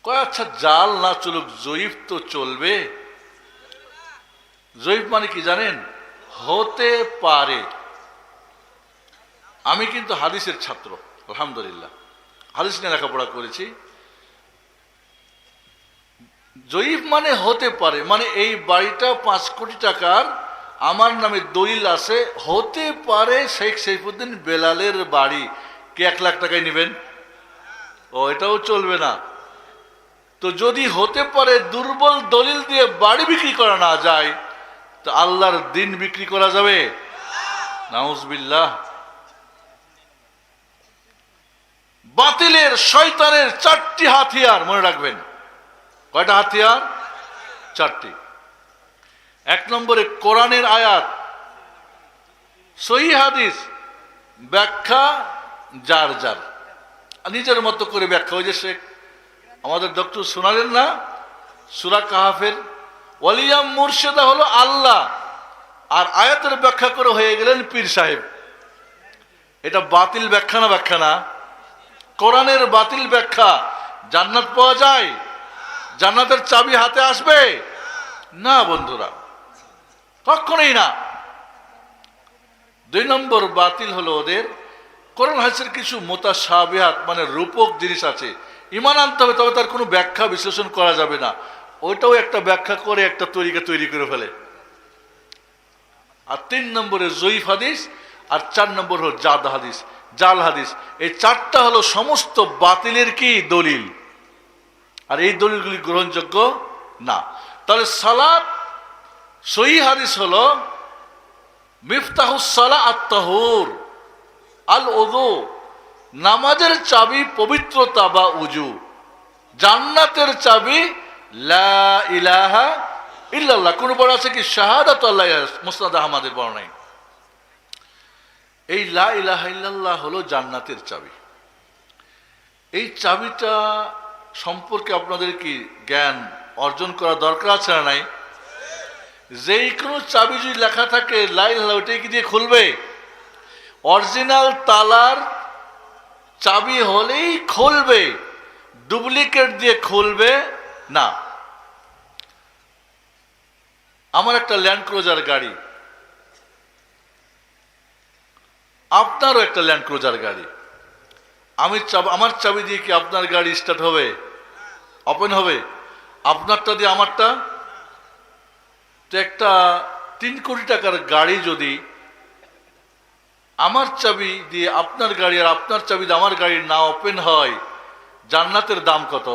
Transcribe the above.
কয় আচ্ছা জাল না চলুক, জয়ীফ তো চলবে। জয়ীফ মানে কি জানেন? হতে পারে। আমি কিন্তু হাদিসের ছাত্র, আলহামদুলিল্লাহ, হাদিস নিয়ে লেখাপড়া করেছি। জয়ীফ মানে হতে পারে, মানে এই বাড়িটা 5 কোটি টাকার আমার নামে দলিল আছে, হতে পারে শেখ সৈফুদ্দিন বেলালের বাড়ি, কে 1 লাখ টাকায় নেবেন? ও, এটাও চলবে না। তো যদি হতে পারে দুর্বল দলিল দিয়ে বাড়ি বিক্রি করা না যায়, তো আল্লাহর দিন বিক্রি করা যাবে? নাউজুবিল্লাহ। বাতিলের, শয়তানের 4টি হাতিয়ার মনে রাখবেন। কয়টা হাতিয়ার? 4টি। 1 নম্বরে কোরআনের আয়াত, সহিহ হাদিস, ব্যাখ্যা যার যার নিজের মতো করে ব্যাখ্যা। ওই যে শেখ আমাদের ডক্টর শোনালেন না সূরা কাহাফের, ওয়ালিয়াম মুর্শিদা হলো আল্লাহ, আর আয়াতের ব্যাখ্যা করে হয়ে গেলেন পীর সাহেব। এটা বাতিল ব্যাখ্যা না? ব্যাখ্যা না। কোরআনের বাতিল ব্যাখ্যা। জান্নাত পাওয়া যায়? জান্নাতের চাবি হাতে আসবে না বন্ধুরা, কখনোই না। 2 নম্বর বাতিল হলো ওদের কোরআন হাদিসের কিছু মুতাশাবিহাত, মানে রূপক জিনিস আছে, ঈমান আনতে হবে, তবে তার কোনো ব্যাখ্যা বিশ্লেষণ করা যাবে না। ওইটাও একটা ব্যাখ্যা করে একটা তরিকা তৈরি করে ফেলে। আর 3 নম্বরে জয়ীফ হাদিস, আর 4 নম্বর হলো জাদ হাদিস, জাল হাদিস। এই 4টা হলো সমস্ত বাতিলের কি দলিল, আর এই দলিলগুলি গ্রহণযোগ্য না। তাহলে সালাত, সহিহ হাদিস হলো মিফতাহুস সালাহ আত-তাহুর আল উযু, নামাজের চাবি পবিত্রতা বা উজু। জান্নাতের চাবি লা ইলাহা ইল্লাল্লাহ। কোন বড় আছে কি? শাহাদাতু আল্লাহ, মুসনাদ আহমদের বর্ণনায়। এই লা ইলাহা ইল্লাল্লাহ হলো জান্নাতের চাবি। এই চাবিটা সম্পর্কে আপনাদের কি জ্ঞান অর্জন করা দরকার আছে না নাই? যেই কোনো চাবি যদি লেখা থাকে লা ইলাহা, ওইটাই কি দিয়ে খুলবে? অরিজিনাল তালার চাবি হলেই খুলবে, ডুপ্লিকেট দিয়ে খুলবে না। আমার একটা ল্যান্ড ক্রুজার গাড়ি, আপনারও একটা ল্যান্ড ক্রুজার গাড়ি। আমার চাবি দিয়ে কি আপনার গাড়ি স্টার্ট হবে? ওপেন হবে? আপনারটা দিয়ে আমারটা? তো একটা 3 কোটি টাকার গাড়ি যদি আমার চাবি দিয়ে আপনার গাড়ি, আর আপনার চাবি দিয়ে আমার গাড়ি না ওপেন হয়, জান্নাতের দাম কত?